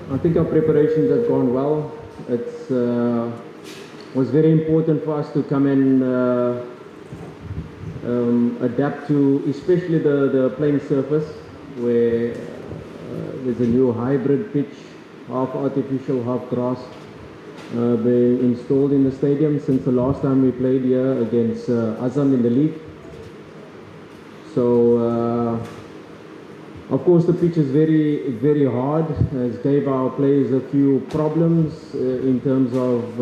I think our preparations have gone well. It was very important for us to come and adapt to, especially the playing surface, where there's a new hybrid pitch, half artificial, half grass, being installed in the stadium since the last time we played here against Azam in the league. So, of course, the pitch is very, very hard. It gave our players a few problems in terms of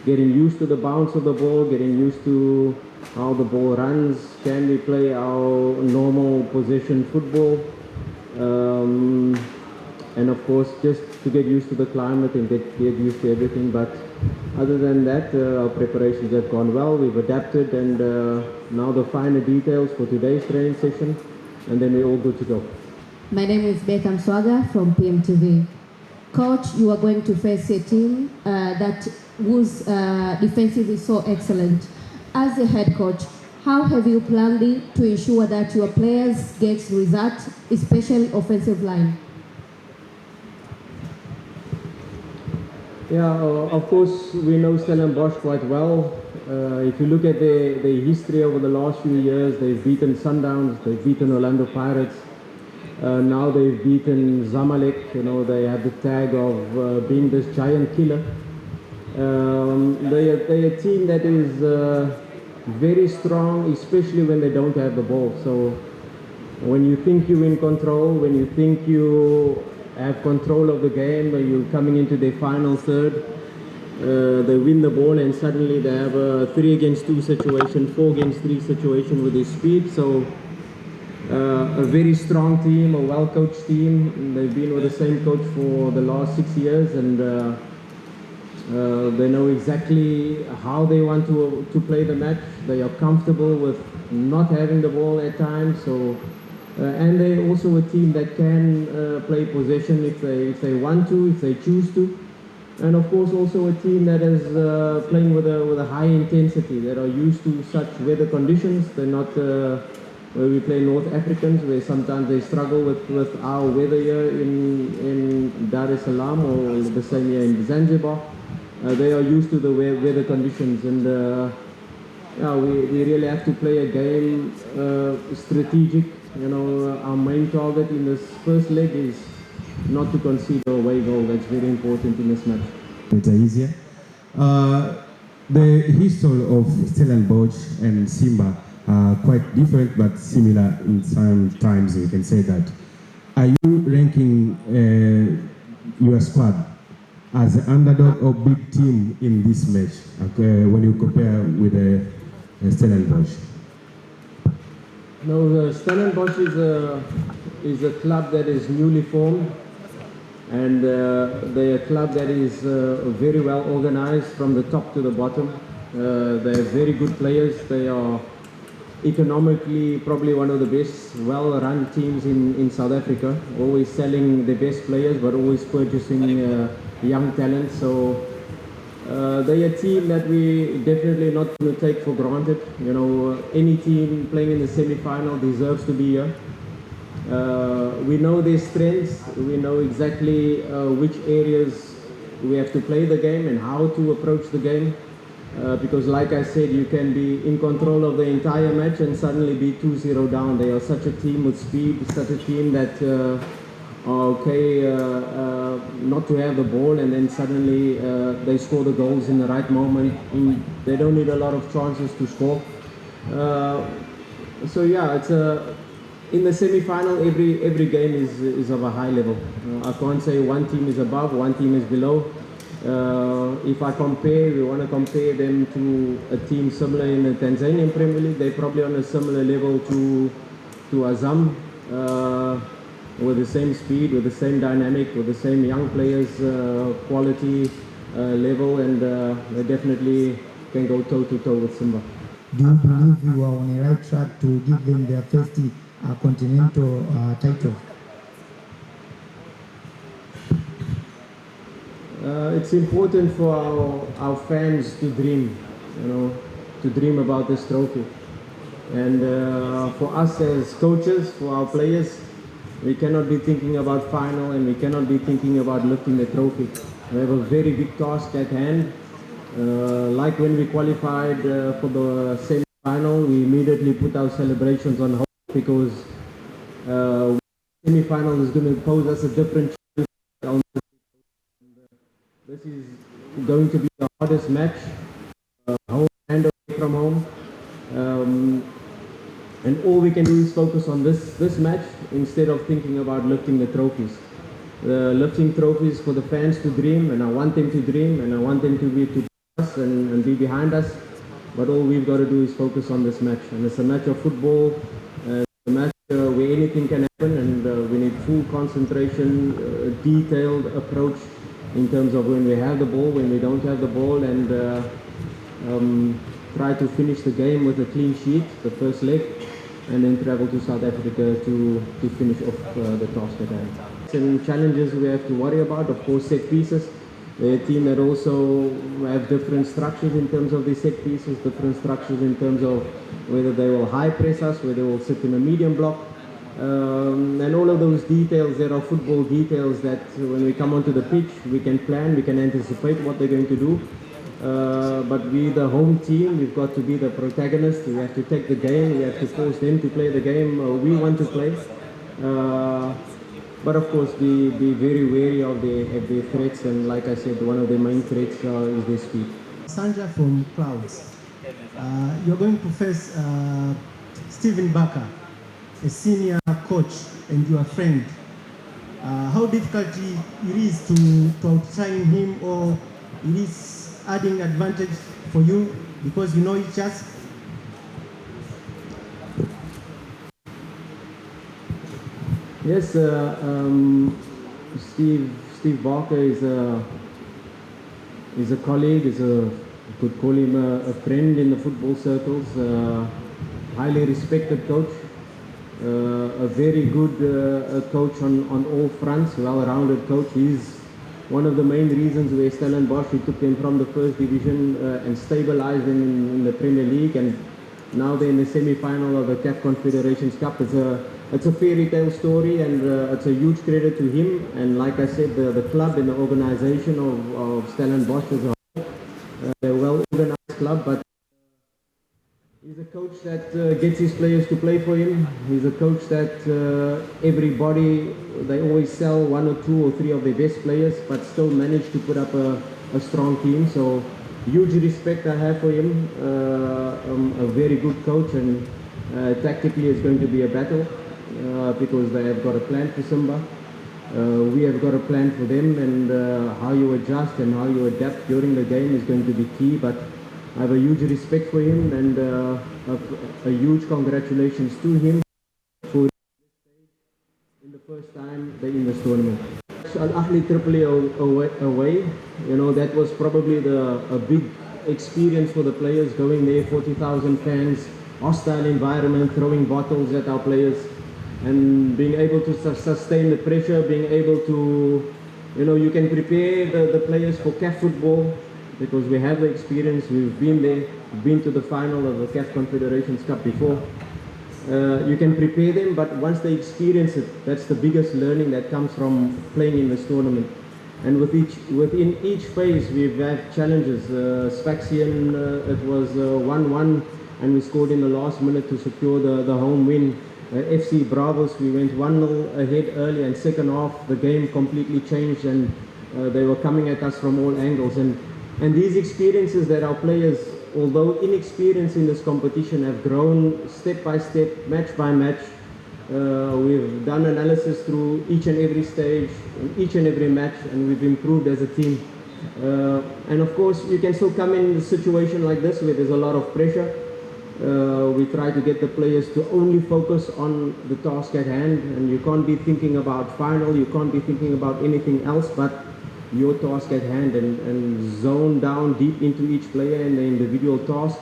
getting used to the bounce of the ball, getting used to how the ball runs. Can we play our normal possession football? And of course, just to get used to the climate and get used to everything. But other than that, our preparations have gone well. We've adapted, and now the finer details for today's training session, and then we're all good to go. My name is Beckham Swaga from PMTV. Coach, you are going to face a team that whose defensive is so excellent. As the head coach, how have you planned to ensure that your players get results, especially offensive line? Yeah, of course, we know Stellenbosch quite well. If you look at their history over the last few years, they've beaten Sundowns, they've beaten Orlando Pirates, now they've beaten Zamalek. You know, they have the tag of being this giant killer. They're a team that is very strong, especially when they don't have the ball. So when you think you're in control, when you think you have control of the game, when you're coming into their final third, they win the ball and suddenly they have a 3 against 2 situation, 4 against 3 situation with their speed. So a very strong team, a well-coached team. They've been with the same coach for the last 6 years, and they know exactly how they want to play the match. They are comfortable with not having the ball at times. So and they're also a team that can play possession if they want to, if they choose to. And of course also a team that is playing with a high intensity, that are used to such weather conditions. They're not where we play North Africans, where sometimes they struggle with our weather here in Dar es Salaam, or the same here in Zanzibar. They are used to the weather conditions, and yeah, we really have to play a game strategic. You know, our main target in this first leg is not to concede a away goal. That's very important in this match. It's easier. The history of Stellenbosch and Simba are quite different but similar in some times, you can say that. Are you ranking your squad as an underdog or big team in this match when you compare with Stellenbosch? No, the Stellenbosch is a club that is newly formed, and they're a club that is very well organized from the top to the bottom. They have very good players. They are economically probably one of the best well-run teams in South Africa, always selling the best players but always purchasing young talent. So they're a team that we definitely not going to take for granted. You know, any team playing in the semi-final deserves to be here. We know their strengths, we know exactly which areas we have to play the game and how to approach the game. Because like I said, you can be in control of the entire match and suddenly be 2-0 down. They are such a team with speed, such a team that are okay not to have the ball, and then suddenly they score the goals in the right moment. They don't need a lot of chances to score. So yeah, it's in the semi-final, every game is of a high level. I can't say one team is above, one team is below. If I compare, we want to compare them to a team similar in the Tanzanian Premier League. They're probably on a similar level to Azam, with the same speed, with the same dynamic, with the same young players, quality level, and they definitely can go toe-to-toe with Simba. Do you believe you are on the right track to give them their first continental title? It's important for our fans to dream, you know, to dream about this trophy. And for us as coaches, for our players, We cannot be thinking about final, and we cannot be thinking about lifting the trophy. We have a very big task at hand. Like when we qualified for the semi-final, we immediately put our celebrations on hold because semi-final is going to pose us a different challenge. This is going to be the hardest match, home and away from home. And all we can do is focus on this match instead of thinking about lifting the trophies. Lifting trophies for the fans to dream, and I want them to dream, and I want them to be us and be behind us. But all we've got to do is focus on this match, and it's a match of football, a match where anything can happen, and we need full concentration, detailed approach in terms of when we have the ball, when we don't have the ball, and try to finish the game with a clean sheet, the first leg, and then travel to South Africa to finish off the task at hand. Some challenges we have to worry about, of course, set pieces. They're a team that also have different structures in terms of the set pieces, different structures in terms of whether they will high press us, whether they will sit in a medium block. And all of those details, there are football details that when we come onto the pitch, we can plan, we can anticipate what they're going to do. But we, the home team, we've got to be the protagonist. We have to take the game, we have to force them to play the game we want to play. But of course, be very wary of the threats, and like I said, one of the main threats is their speed. Sandra from Clouds. You're going to face Stephen Barker, a senior coach and your friend. How difficult it is to outshine him, or it is adding advantage for you because you know each other? Yes, Steve Barker is a colleague, could call him a friend in the football circles, highly respected coach, a very good coach on all fronts, well-rounded coach. He's one of the main reasons where Stellenbosch, we took them from the first division and stabilized them in the Premier League, and now they're in the semi-final of the CAF Confederations Cup. It's a fairy tale story, and it's a huge credit to him. And like I said, the club and the organization of Stellenbosch as a whole, they're a well-organized club, but he's a coach that gets his players to play for him. He's a coach that everybody, they always sell one or two or three of their best players, but still manage to put up a strong team. So huge respect I have for him. A very good coach, and tactically it's going to be a battle because they have got a plan for Simba. We have got a plan for them, and how you adjust and how you adapt during the game is going to be key. But I have a huge respect for him, and a huge congratulations to him for in the first time they're in this tournament. Al-Ahli Tripoli away, you know, that was probably a big experience for the players, going there, 40,000 fans, hostile environment, throwing bottles at our players, and being able to sustain the pressure, being able to, you know, you can prepare the players for CAF football because we have the experience, we've been there, been to the final of the CAF Confederations Cup before. You can prepare them, but once they experience it, that's the biggest learning that comes from playing in this tournament. And within each phase, we've had challenges. Sfaxian, it was 1-1, and we scored in the last minute to secure the home win. FC Bravos, we went 1-0 ahead early, and second half, the game completely changed, and they were coming at us from all angles. And these experiences that our players, although inexperienced in this competition, have grown step by step, match by match. We've done analysis through each and every stage, each and every match, and we've improved as a team. And of course, you can still come in a situation like this where there's a lot of pressure. We try to get the players to only focus on the task at hand, and you can't be thinking about final, you can't be thinking about anything else but your task at hand, and zone down deep into each player and the individual task,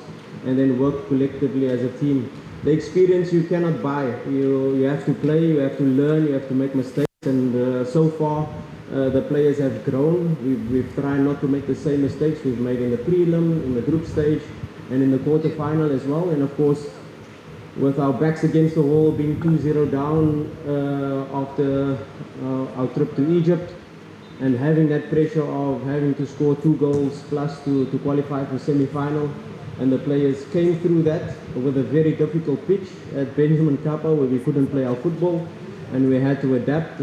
and then work collectively as a team. The experience you cannot buy. You have to play, you have to learn, you have to make mistakes, and so far the players have grown. We've tried not to make the same mistakes we've made in the prelim, in the group stage, and in the quarter-final as well. And of course, with our backs against the wall, being 2-0 down after our trip to Egypt, and having that pressure of having to score 2 goals plus to qualify for semi-final. And the players came through that with a very difficult pitch at Benjamin Kappa, where we couldn't play our football and we had to adapt.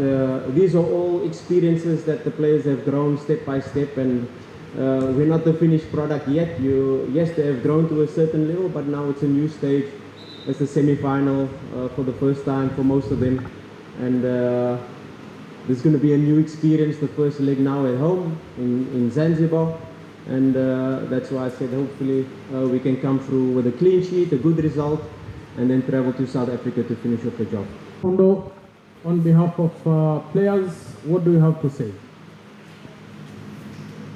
These are all experiences that the players have grown step by step, and we're not the finished product yet. Yes, they have grown to a certain level, but now it's a new stage. It's the semi-final for the first time for most of them, and there's going to be a new experience, the first leg now at home in Zanzibar, and that's why I said hopefully we can come through with a clean sheet, a good result, and then travel to South Africa to finish off the job. Ondo, on behalf of players, what do you have to say?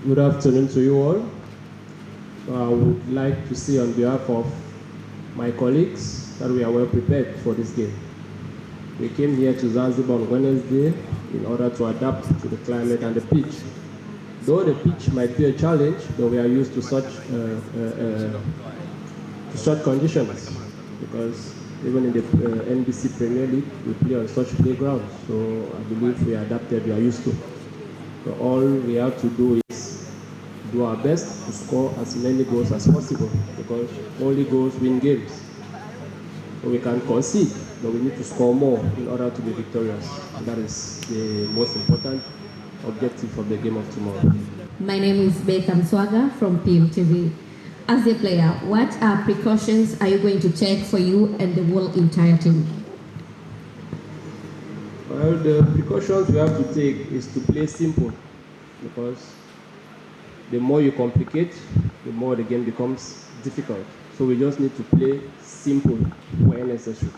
Good afternoon to you all. I would like to say on behalf of my colleagues that we are well prepared for this game. We came here to Zanzibar on Wednesday in order to adapt to the climate and the pitch. Though the pitch might be a challenge, but we are used to such conditions, because even in the NBC Premier League, we play on such playgrounds. So I believe we are adapted, we are used to. So all we have to do is do our best to score as many goals as possible, because only goals win games. So we can concede, but we need to score more in order to be victorious. And that is the most important objective of the game of tomorrow. My name is Beth Mswaga from PMTV. As a player, what precautions are you going to take for you and the whole entire team? Well, the precautions we have to take is to play simple, because the more you complicate, the more the game becomes difficult. So we just need to play simple where necessary,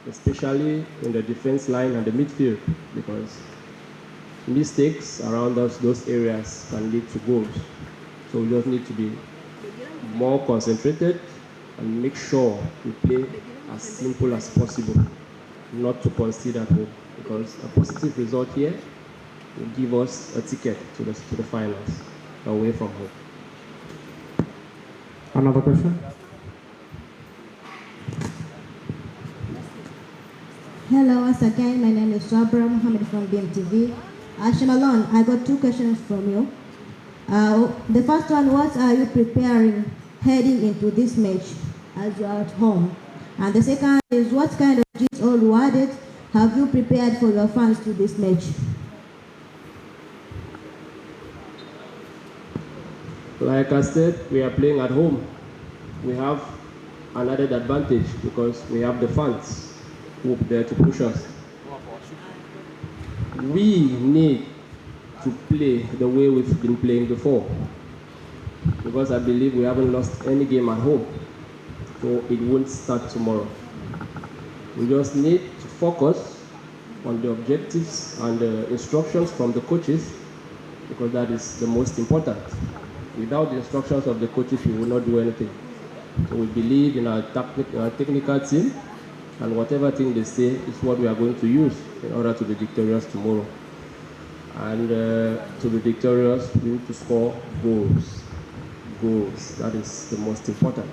especially in the defense line and the midfield, because mistakes around us, those areas, can lead to goals. So we just need to be more concentrated and make sure we play as simple as possible, not to concede at home, because a positive result here will give us a ticket to the finals away from home. Another question? Hello, once again, my name is Sabra Mohammed from BMTV. Shamalon, I got 2 questions from you. The first one, what are you preparing heading into this match as you are at home? And the second is, what kind of gifts or rewarded have you prepared for your fans to this match? Like I said, we are playing at home. We have an added advantage because we have the fans who are there to push us. We need to play the way we've been playing before, because I believe we haven't lost any game at home, so it won't start tomorrow. We just need to focus on the objectives and the instructions from the coaches, because that is the most important. Without the instructions of the coaches, we will not do anything. So we believe in our technical team, and whatever thing they say is what we are going to use in order to be victorious tomorrow. And to be victorious, we need to score goals. Goals, that is the most important.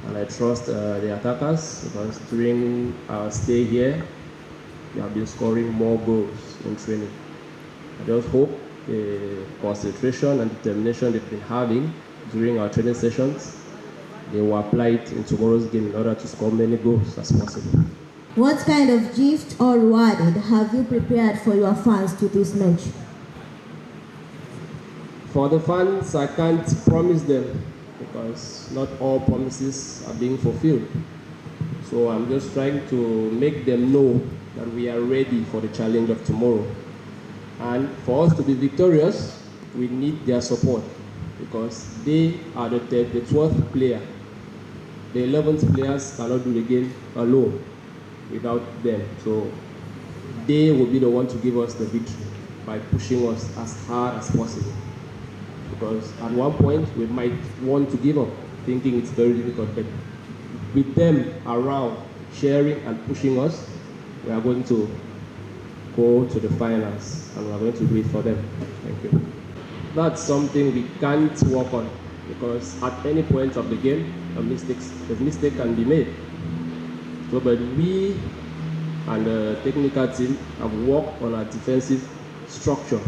And I trust the attackers, because during our stay here, we have been scoring more goals in training. I just hope the concentration and determination they've been having during our training sessions, they will apply it in tomorrow's game in order to score many goals as possible. What kind of gift or rewarded have you prepared for your fans to this match? For the fans, I can't promise them, because not all promises are being fulfilled. So I'm just trying to make them know that we are ready for the challenge of tomorrow. And for us to be victorious, we need their support, because they are the 12th player. The 11th players cannot do the game alone without them. So they will be the one to give us the victory by pushing us as hard as possible. Because at one point we might want to give up, thinking it's very difficult, but with them around, cheering and pushing us, we are going to go to the finals, and we are going to do it for them. Thank you. That's something we can't work on, because at any point of the game, a mistake can be made. So, but we and the technical team have worked on our defensive structure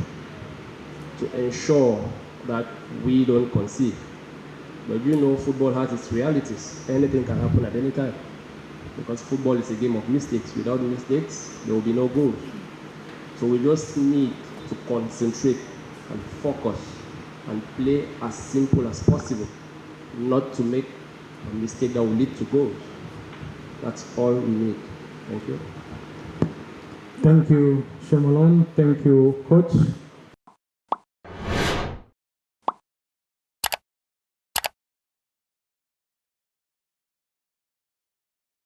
to ensure that we don't concede. But you know, football has its realities. Anything can happen at any time. Because football is a game of mistakes. Without mistakes, there will be no goals. So we just need to concentrate and focus and play as simple as possible, not to make a mistake that will lead to goals. That's all we need. Thank you. Thank you, Shemalon. Thank you, Coach.